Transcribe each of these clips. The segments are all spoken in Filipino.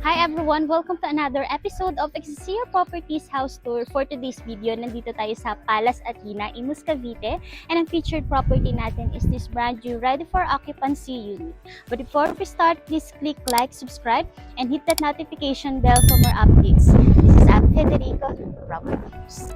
Hi everyone! Welcome to another episode of Excelsior Properties House Tour. For today's video, nandito tayo sa Palace Athena, Imus, Cavite. And ang featured property natin is this brand new ready for occupancy unit. But before we start, please click like, subscribe, and hit that notification bell for more updates. This is Federico Properties.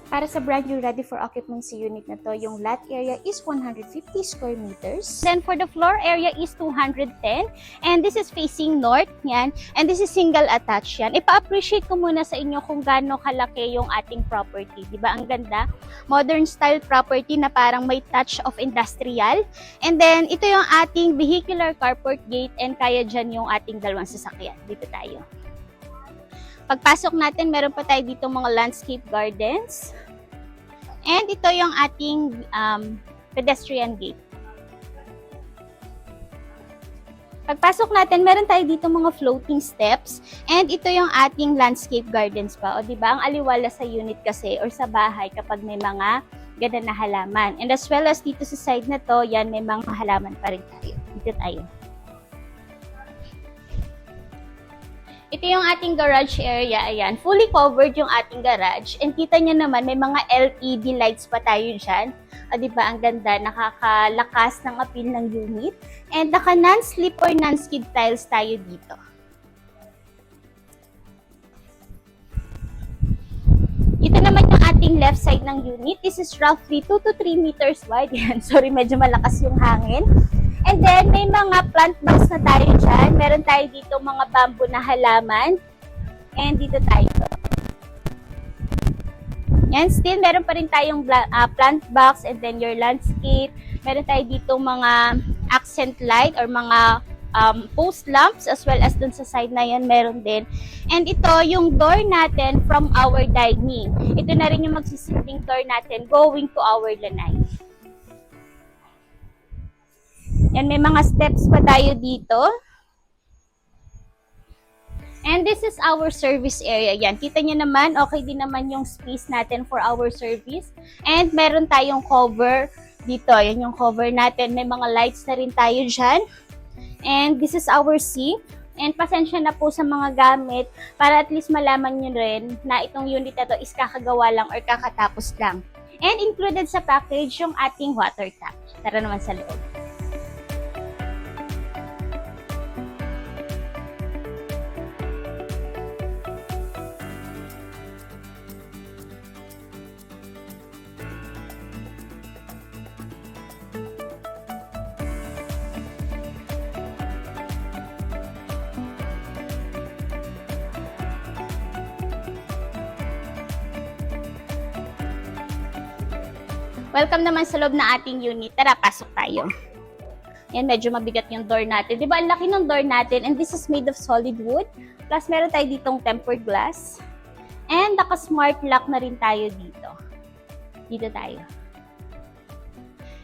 Para sa brand new ready for occupancy unit na to, yung lot area is 150 square meters. Then for the floor area is 210. And this is facing north, yan. And this is single attached yan. Ipa-appreciate ko muna sa inyo kung gaano kalaki yung ating property. Diba? Ang ganda. Modern style property na parang may touch of industrial. And then ito yung ating vehicular carport gate and kaya dyan yung ating dalawang sasakyan. Dito tayo. Pagpasok natin, meron pa tayo dito mga landscape gardens. And ito yung ating pedestrian gate. Pagpasok natin, meron tayo dito mga floating steps. And ito yung ating landscape gardens pa. O diba, ang aliwala sa unit kasi or sa bahay kapag may mga ganda na halaman. And as well as dito sa side na to, yan may mga halaman pa rin tayo. Dito tayo. Ito yung ating garage area, ayan. Fully covered yung ating garage. And kita nyo naman, may mga LED lights pa tayo dyan. O, diba, ang ganda, nakakalakas ng appeal ng unit. And naka non-slip or non-skid tiles tayo dito. Ito naman yung ating left side ng unit. This is roughly 2 to 3 meters wide. Yan. Sorry, medyo malakas yung hangin. And then, may mga plant box na tayo dyan. Meron tayo dito mga bamboo na halaman. And dito tayo. Yan, still, meron pa rin tayong plant box and then your landscape. Meron tayo dito mga accent light or mga post lamps as well as dun sa side na yan, meron din. And ito, yung door natin from our dining. Ito na rin yung magsisilbing door natin going to our lanay. Yan, may mga steps pa tayo dito. And this is our service area. Yan, kita nyo naman, okay din naman yung space natin for our service. And meron tayong cover dito. Yan yung cover natin. May mga lights na rin tayo dyan. And this is our sink. And pasensya na po sa mga gamit para at least malaman nyo rin na itong unit na to is kakagawa lang or kakatapos lang. And included sa package yung ating water tap. Tara naman sa loob. Welcome naman sa loob na ating unit. Tara, pasok tayo. Yan, medyo mabigat yung door natin. Diba, ang laki ng door natin and this is made of solid wood. Plus, meron tayo ditong tempered glass. And naka-smart lock na rin tayo dito. Dito tayo.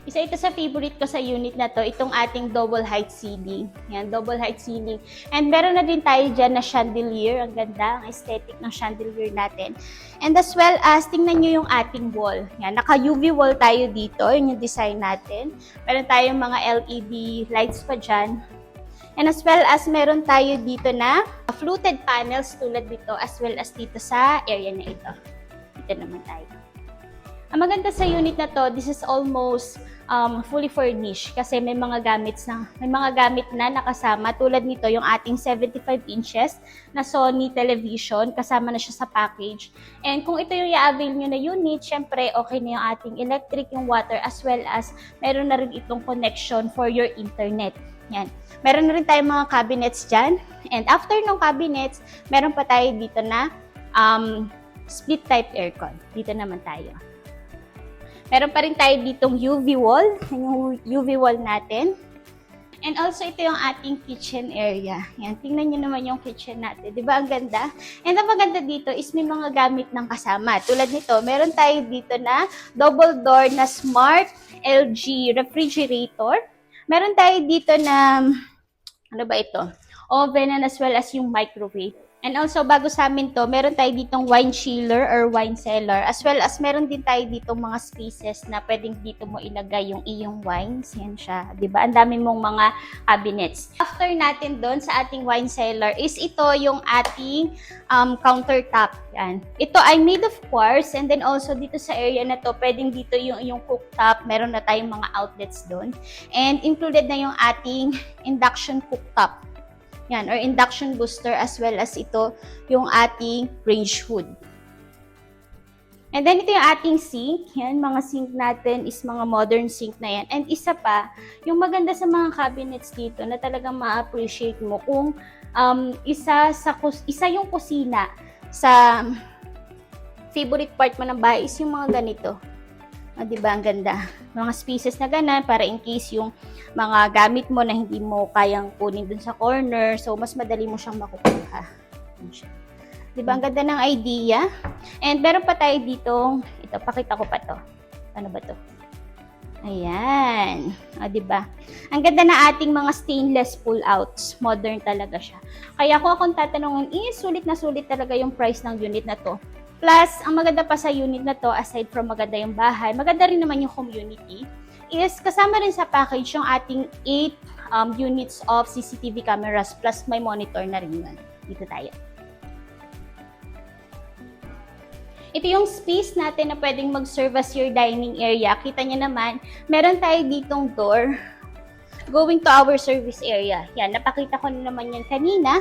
Isa ito sa favorite ko sa unit na to, itong ating double height ceiling. Yan, double height ceiling. And meron na din tayo dyan na chandelier. Ang ganda, ang aesthetic ng chandelier natin. And as well as, tingnan nyo yung ating wall. Yan, naka-UV wall tayo dito. Yun yung design natin. Meron tayong mga LED lights pa dyan. And as well as, meron tayo dito na fluted panels tulad dito as well as dito sa area na ito. Dito naman tayo. Ang maganda sa unit na to, this is almost fully furnished kasi may mga gamit na nakasama tulad nito yung ating 75 inches na Sony television, kasama na siya sa package. And kung ito yung i-avail nyo na unit, syempre okay na yung ating electric, yung water, as well as meron na rin itong connection for your internet. Yan. Meron na rin tayong mga cabinets dyan. And after ng cabinets, meron pa tayo dito na split type aircon. Dito naman tayo. Meron pa rin tayo ditong UV wall. Yung UV wall natin. And also, ito yung ating kitchen area. Yan, tingnan nyo naman yung kitchen natin. Diba, ang ganda? And ang maganda dito is may mga gamit ng kasama. Tulad nito, meron tayo dito na double door na smart LG refrigerator. Meron tayo dito na, ano ba ito? Oven and as well as yung microwave. And also, bago sa amin to, meron tayo ditong wine chiller or wine cellar. As well as meron din tayo ditong mga spaces na pwedeng dito mo ilagay yung iyong wines. Yan siya. Diba? Ang dami mong mga cabinets. After natin doon sa ating wine cellar is ito yung ating countertop. Yan. Ito ay made of quartz. And then also dito sa area na to, pwedeng dito yung cooktop. Meron na tayong mga outlets doon. And included na yung ating induction cooktop. Yan, or induction booster as well as ito yung ating range hood. And then ito yung ating sink. Yan, mga sink natin is mga modern sink na yan. And isa pa, yung maganda sa mga cabinets dito na talagang ma-appreciate mo kung isa yung kusina sa favorite part mo ng bahay is yung mga ganito. Diba, ang ganda. Mga spaces na ganan para in case yung mga gamit mo na hindi mo kayang kunin dun sa corner. So, mas madali mo siyang makukuha. Diba, ang ganda ng idea. And meron pa tayo dito. Ito, pakita ko pa to. Ano ba to? Ayan. Diba? Ang ganda na ating mga stainless pull-outs. Modern talaga siya. Kaya kung akong tatanungin, sulit na sulit talaga yung price ng unit na to. Plus, ang maganda pa sa unit na to, aside from maganda yung bahay, maganda rin naman yung community, is kasama rin sa package yung ating 8 units of CCTV cameras plus may monitor na rin yun. Dito tayo. Ito yung space natin na pwedeng mag-serve as your dining area. Kita niyo naman, meron tayo ditong door going to our service area. Yan, napakita ko na naman yan kanina.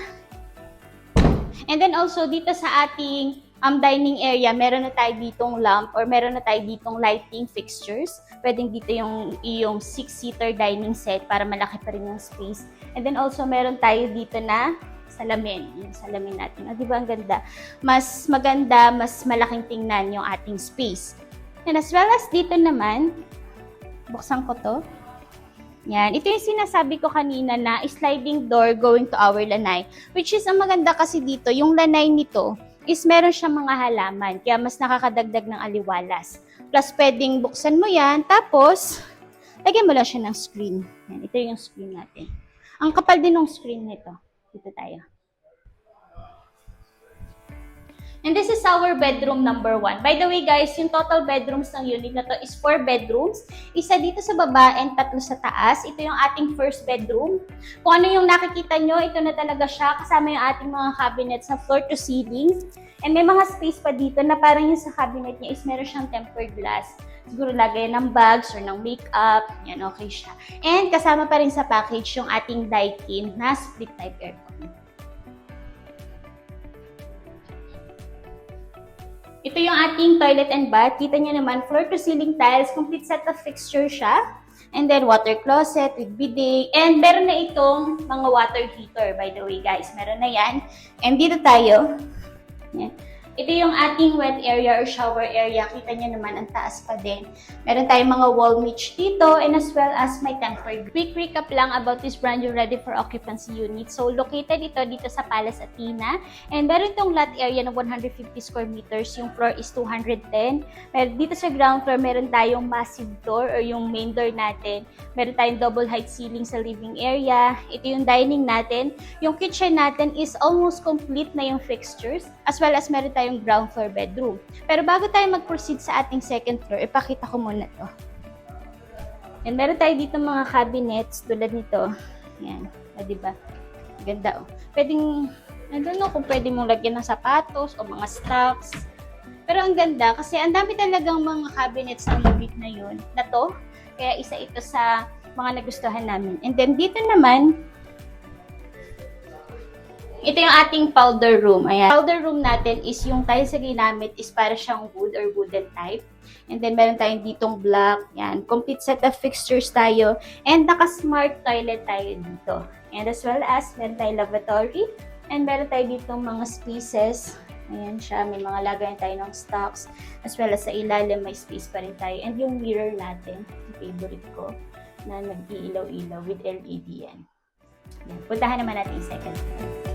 And then also, dito sa ating dining area, meron na tayo ditong lamp or meron na tayo ditong lighting fixtures. Pwedeng dito yung 6-seater dining set para malaki pa rin yung space. And then also, meron tayo dito na salamin. Yung salamin natin. Di ba ang ganda? Mas maganda, mas malaking tingnan yung ating space. And as well as dito naman, buksan ko to. Yan. Ito yung sinasabi ko kanina na sliding door going to our lanay. Which is, ang maganda kasi dito, yung lanay nito, is meron siyang mga halaman, kaya mas nakakadagdag ng aliwalas. Plus, pwedeng buksan mo yan, tapos, lagyan mo lang siya ng screen. Yan, ito yung screen natin. Ang kapal din ng screen nito. Dito tayo. And this is our bedroom number 1. By the way guys, yung total bedrooms ng unit na to is 4 bedrooms. Isa dito sa baba and 3 sa taas. Ito yung ating first bedroom. Kung ano yung nakikita nyo, ito na talaga siya. Kasama yung ating mga cabinets na floor to ceiling. And may mga space pa dito na parang yung sa cabinet niya is meron siyang tempered glass. Siguro lagay ng bags or ng makeup. Yan, okay siya. And kasama pa rin sa package yung ating Daikin na split type aircon. Ito yung ating toilet and bath. Kita nyo naman, floor to ceiling tiles, complete set of fixture siya. And then water closet with bidet. And meron na itong mga water heater, by the way guys. Meron na yan. And dito tayo. Yan. Ito yung ating wet area or shower area. Kita nyo naman, ang taas pa din. Meron tayong mga wall niche dito and as well as may tempered. Quick recap lang about this brand new ready for occupancy unit. So, located ito dito sa Palace Athena. And meron itong lot area na 150 square meters. Yung floor is 210. Meron dito sa ground floor, meron tayong massive door or yung main door natin. Meron tayong double height ceiling sa living area. Ito yung dining natin. Yung kitchen natin is almost complete na yung fixtures. As well as meron tayong ground floor bedroom. Pero bago tayo mag-proceed sa ating second floor, ipakita ko muna to. And meron tayo dito mga cabinets tulad nito. Yan. Diba? Ganda oh. Pwedeng, I don't know kung pwede mong lagyan ng sapatos o mga stocks. Pero ang ganda kasi ang dami talagang mga cabinets ng unit na yun. Na to. Kaya isa ito sa mga nagustuhan namin. And then dito naman, ito yung ating powder room. Ayan. Powder room natin is yung tiles na ginamit is para siyang wood or wooden type. And then meron tayong ditong block. Yan. Complete set of fixtures tayo. And naka-smart toilet tayo dito. And as well as meron tayong lavatory. And meron tayo ditong mga spaces. Ayan siya. May mga lagayan tayo ng stocks. As well as sa ilalim may space pa rin tayo. And yung mirror natin, yung favorite ko, na nag-iilaw-ilaw with LED yan. Yan. Puntahan naman natin yung second floor.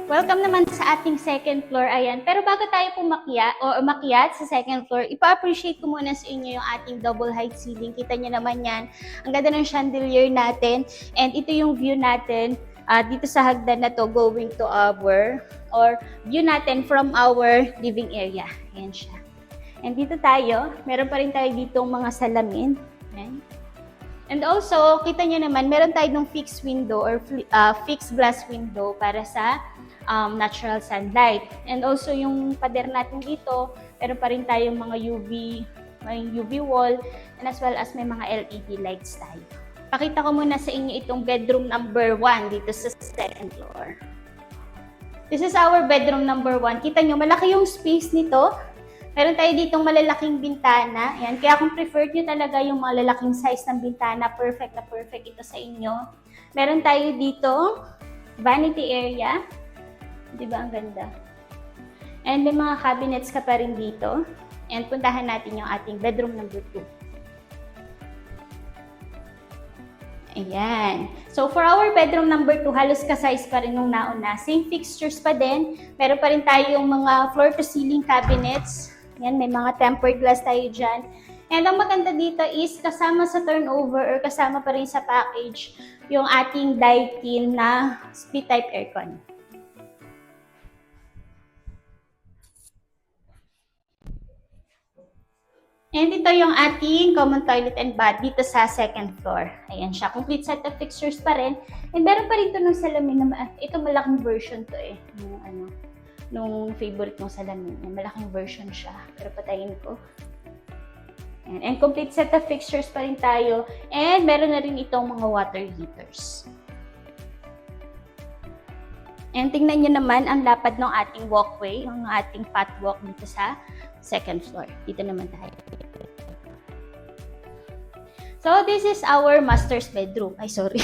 Welcome naman sa ating second floor. Ayan. Pero bago tayo umakyat sa second floor, ipa-appreciate ko muna sa inyo yung ating double height ceiling. Kita nyo naman yan. Ang ganda ng chandelier natin. And ito yung view natin dito sa hagdan na to going to view natin from our living area. Ayan siya. And dito tayo, meron pa rin tayo ditong mga salamin. Ayan. And also, kita nyo naman, meron tayo ng fixed window or fixed glass window para sa natural sunlight. And also, yung pader natin dito, meron pa rin tayong mga UV wall, and as well as may mga LED lights tayo. Pakita ko muna sa inyo itong bedroom number 1 dito sa second floor. This is our bedroom number 1. Kita nyo, malaki yung space nito. Meron tayo ditong malalaking bintana. Ayan. Kaya kung preferred nyo talaga yung malalaking size ng bintana, perfect na perfect ito sa inyo. Meron tayo dito, vanity area. Diba ang ganda? And may mga cabinets ka pa rin dito. And puntahan natin yung ating bedroom number 2. Ayan. So, for our bedroom number 2, halos ka-size pa rin nung nauna. Same fixtures pa din. Meron pa rin tayong mga floor-to-ceiling cabinets. Yan, may mga tempered glass tayo dyan. And ang maganda dito is kasama sa turnover or kasama pa rin sa package yung ating Daikin na split-type aircon. And ito yung ating common toilet and bath dito sa second floor. Ayan siya. Complete set of fixtures pa rin. And meron pa rin ito ng salamin na ito malaking version to eh. Nung favorite ng salamin. Malaking version siya. Pero patayin ko. And complete set of fixtures pa rin tayo. And meron na rin itong mga water heaters. And tingnan nyo naman ang lapad ng ating walkway. Yung ating pathwalk dito sa second floor. Dito naman tayo. So, this is our master's bedroom. Ay, sorry.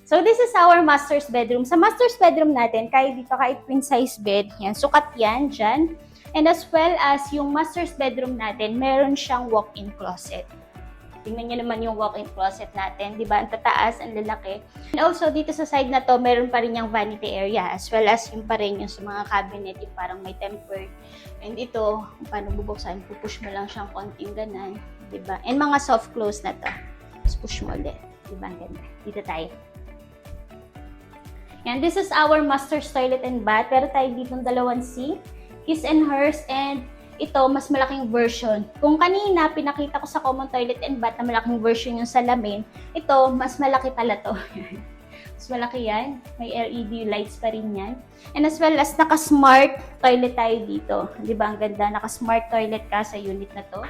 So, this is our master's bedroom. Sa master's bedroom natin, kahit queen size bed, yan, sukat yan dyan. And as well as yung master's bedroom natin, meron siyang walk-in closet. Tingnan nyo naman yung walk-in closet natin. Diba? Ang tataas, ang lalaki. And also, dito sa side na to, meron pa rin yung vanity area. As well as yung pa rin yung sa mga cabinet, yung parang may tempered. And ito, kung paano bubuksan, pupush mo lang siyang konting ganan. Diba? And mga soft close na to. Tapos push mo ulit. Diba? Ang ganda. Dito tayo. And this is our master's toilet and bath. Pero tayo ditong dalawang sink, his and hers, and ito, mas malaking version. Kung kanina, pinakita ko sa common toilet and bath na malaking version yung salamin, ito, mas malaki pala to. Mas malaki yan. May LED lights pa rin yan. And as well as naka-smart toilet tayo dito. Di ba ang ganda? Naka-smart toilet ka sa unit na to.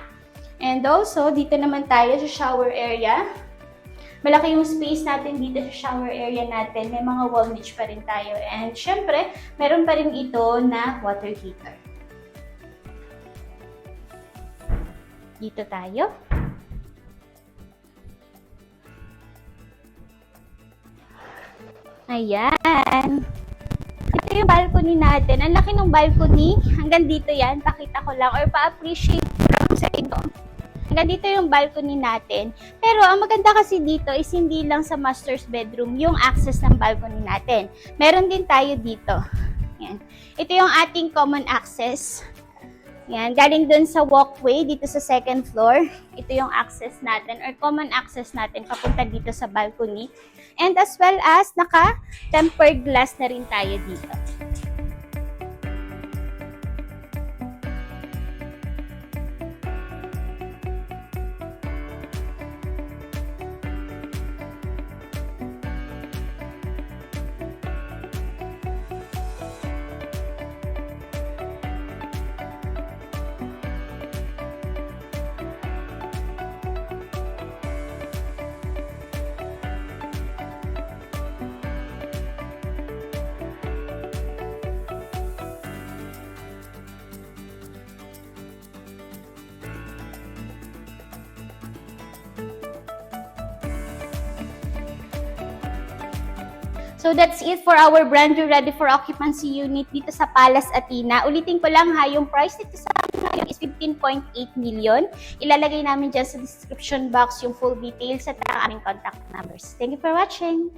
And also, dito naman tayo sa shower area. Malaki yung space natin dito sa shower area natin. May mga wall niche pa rin tayo. And syempre, meron pa rin ito na water heater. Dito tayo. Ayan. Ito yung balcony natin. Ang laki ng balcony. Hanggang dito yan. Pakita ko lang or pa-appreciate lang sa inyo. Hanggang dito yung balcony natin. Pero ang maganda kasi dito is hindi lang sa master's bedroom yung access ng balcony natin. Meron din tayo dito. Yan. Ito yung ating common access. Yan. Galing dun sa walkway dito sa second floor. Ito yung access natin or common access natin papunta dito sa balcony. And as well as naka-tempered glass na rin tayo dito. So that's it for our brand new ready for occupancy unit dito sa Palace Athena. Ulitin ko lang ha, yung price dito sa ngayon is 15.8 million. Ilalagay namin dyan sa description box yung full details at ang aming contact numbers. Thank you for watching!